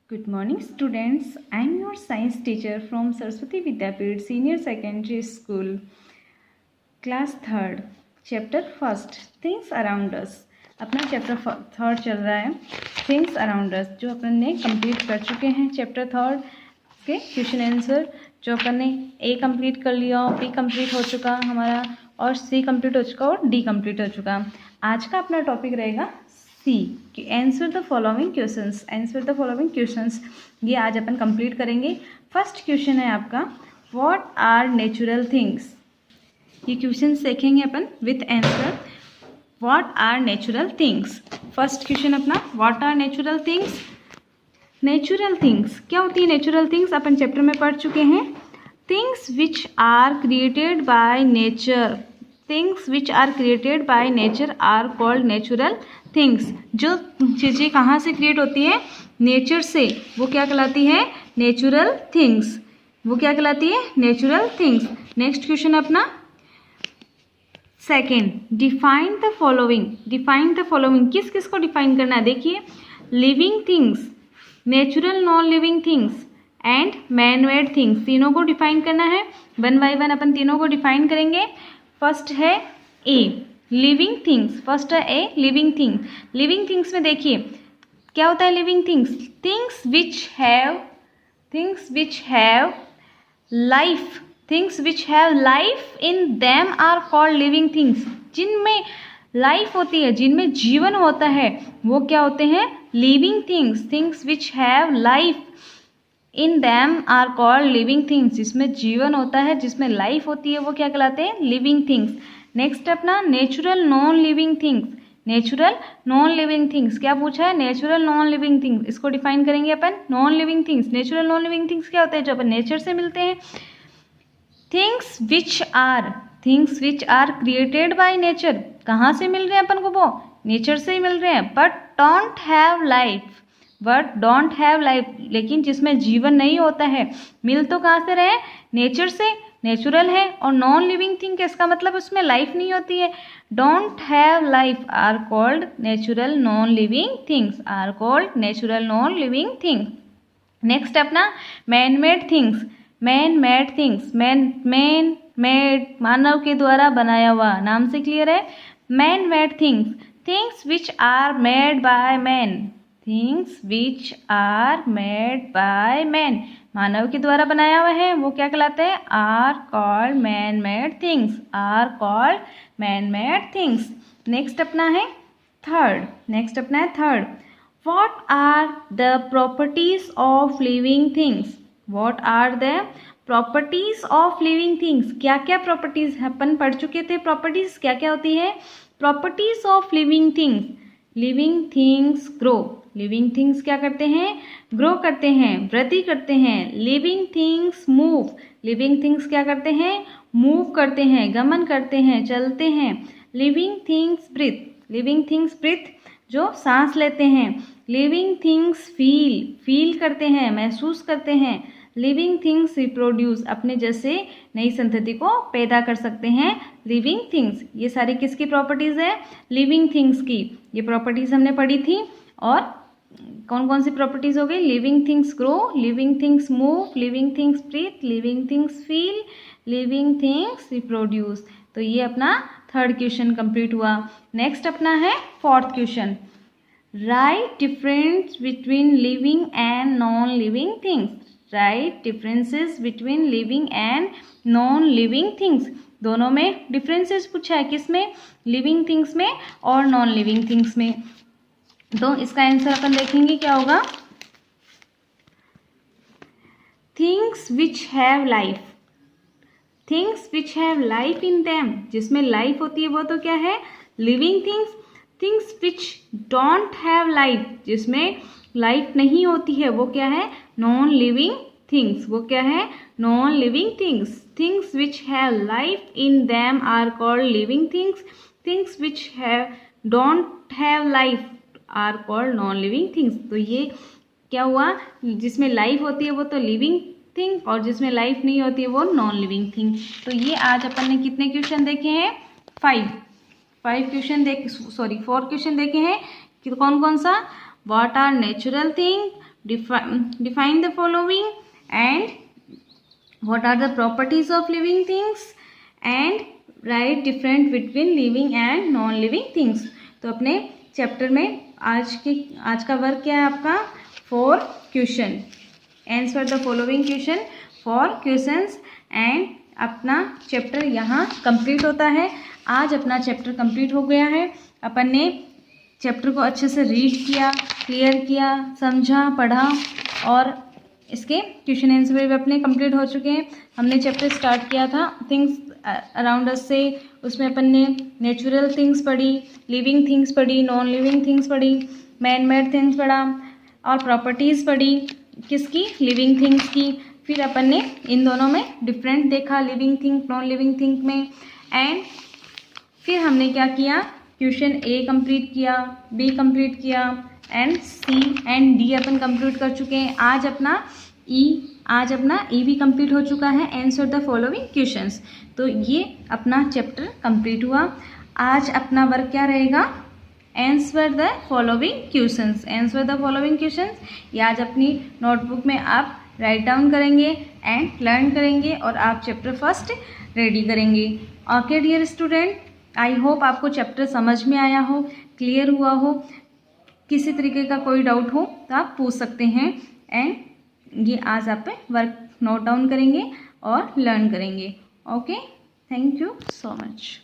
Good morning students. I am your science teacher from Saraswati Vidyapit Senior Secondary School. Class 3rd. Chapter 1st. Things around us. अपना chapter 3rd चल रहा है things around us, जो अपन ने complete कर चुके हैं चैप्टर 3rd के क्वेश्चन आंसर जो अपन ने ए कंप्लीट कर लिया, बी कंप्लीट हो चुका हमारा और सी कंप्लीट हो चुका और डी कंप्लीट हो चुका। आज का अपना टॉपिक रहेगा सी कि answer the following questions. Answer the following questions ये आज अपन कंप्लीट करेंगे। फर्स्ट क्वेश्चन है आपका व्हाट आर नेचुरल थिंग्स। ये क्वेश्चन देखेंगे अपन with answer what are natural things. First question अपना what are natural things. Natural things क्या होती है? नेचुरल थिंग्स अपन चैप्टर में पढ़ चुके हैं। Things which are created by nature, things which are created by nature are called natural things. जो चीज़ें कहाँ से क्रिएट होती है? नेचर से, वो क्या कहलाती है? Natural things. वो क्या कहलाती है? Natural things. नेक्स्ट क्वेश्चन अपना second, define the following. Define the following किस किस को डिफाइन करना है? देखिए, living things, natural non living things and man made things, तीनों को डिफाइन करना है। वन बाय वन अपन तीनों को डिफाइन करेंगे। फर्स्ट है ए लिविंग थिंग्स। फर्स्ट है a living thing. Living things में देखिए क्या होता है living things? Things which have life, things which have life in them are called living things. जिनमें लाइफ होती है, जिनमें जीवन होता है, वो क्या होते हैं? Living things. Things which have life in them are called living things. जिसमें जीवन होता है, जिसमें लाइफ होती है, वो क्या कहलाते हैं? Living things. नेक्स्ट अपना natural non living things. Natural non living things क्या पूछा है? नेचुरल नॉन लिविंग थिंग्स, इसको डिफाइन करेंगे अपन। Non living things, natural non living things क्या होते हैं? जो अपन नेचर से मिलते हैं। Things which are created by nature, कहाँ से मिल रहे हैं अपन को? वो नेचर से ही मिल रहे हैं। बट डोंट हैव लाइफ, लेकिन जिसमें जीवन नहीं होता है। मिल तो कहाँ से रहे? नेचर से, नेचुरल है। और नॉन लिविंग थिंग इसका मतलब उसमें लाइफ नहीं होती है। Don't have life are called natural non living things, are called natural non living things. Next अपना man made things. Man made things, man made मानव के द्वारा बनाया हुआ, नाम से क्लियर है। Man made things, things which are made by man, things which are made by man, मानव के द्वारा बनाया हुआ है, वो क्या कहलाते हैं? Are called man made things, are called man made things. Next अपना है third, what are the properties of living things. What are the properties of living things, क्या क्या प्रॉपर्टीज अपन पढ़ चुके थे। प्रॉपर्टीज क्या क्या होती है? Properties of living things, living things grow, living things क्या करते हैं? ग्रो करते हैं, वृद्धि करते हैं। Living things move, living things क्या करते हैं? मूव करते हैं, गमन करते हैं, चलते हैं। Living things breathe, living things breathe जो सांस लेते हैं। लिविंग थिंग्स फील करते हैं, महसूस करते हैं। लिविंग थिंग्स रिप्रोड्यूस, अपने जैसे नई संतति को पैदा कर सकते हैं। लिविंग थिंग्स, ये सारी किसकी प्रॉपर्टीज है? लिविंग थिंग्स की। ये प्रॉपर्टीज हमने पढ़ी थी। और कौन कौन सी प्रॉपर्टीज हो गई? Living things grow, living things move, living things breathe, living things feel, living things reproduce. तो ये अपना थर्ड क्वेश्चन कंप्लीट हुआ। नेक्स्ट अपना है fourth question, write difference between living and non living things. Write differences between living and non living things, दोनों में differences पूछा है। किसमें? लिविंग थिंग्स में और नॉन लिविंग थिंग्स में। तो इसका आंसर अपन देखेंगे क्या होगा। Things which have life, things which have life in them, जिसमें लाइफ होती है वो तो क्या है? Living things. Things which don't have life, जिसमें लाइफ नहीं होती है, वो क्या है? Non living things. वो क्या है? Non living things. Things which have life in them are called living things, things which have don't have life are called non living things. तो ये क्या हुआ? जिसमें लाइफ होती है वो तो लिविंग थिंग और जिसमें लाइफ नहीं होती है वो नॉन लिविंग थिंग। तो ये आज अपन ने कितने क्वेश्चन देखे हैं? 4 क्वेश्चन देखे हैं कि कौन कौन सा? What are natural thing, define the following and what are the properties of living things and write difference between living and non living things। तो अपने चैप्टर में आज का वर्क क्या है आपका 4 question, answer the following question 4 questions and अपना chapter यहाँ कंप्लीट होता है। आज अपना चैप्टर कंप्लीट हो गया है। अपन ने चैप्टर को अच्छे से रीड किया, क्लियर किया, समझा, पढ़ा और इसके क्वेश्चन आंसर भी अपने कंप्लीट हो चुके हैं। हमने चैप्टर स्टार्ट किया था थिंग्स अराउंड अस से, उसमें अपन ने नेचुरल थिंग्स पढ़ी, लिविंग थिंग्स पढ़ी, नॉन लिविंग थिंग्स पढ़ी, मैन मेड थिंग्स पढ़ा और प्रॉपर्टीज़ पढ़ी किसकी, लिविंग थिंग्स की। फिर अपन ने इन दोनों में डिफरेंट देखा, living thing non living thing में। एंड फिर हमने क्या किया, क्वेश्चन ए कंप्लीट किया, बी कंप्लीट किया एंड सी एंड डी अपन कंप्लीट कर चुके हैं। आज अपना ई भी कंप्लीट हो चुका है, आंसर द फॉलोइंग क्वेश्चंस। तो ये अपना चैप्टर कंप्लीट हुआ। आज अपना वर्क क्या रहेगा, answer the following questions. Answer the following questions ये आज अपनी नोटबुक में आप राइट डाउन करेंगे एंड लर्न करेंगे और आप चैप्टर फर्स्ट रेडी करेंगे। Okay dear student, I hope आपको चैप्टर समझ में आया हो, क्लियर हुआ हो। किसी तरीके का कोई डाउट हो तो आप पूछ सकते हैं एंड ये आज आप वर्क नोट डाउन करेंगे और लर्न करेंगे। Okay, thank you so much.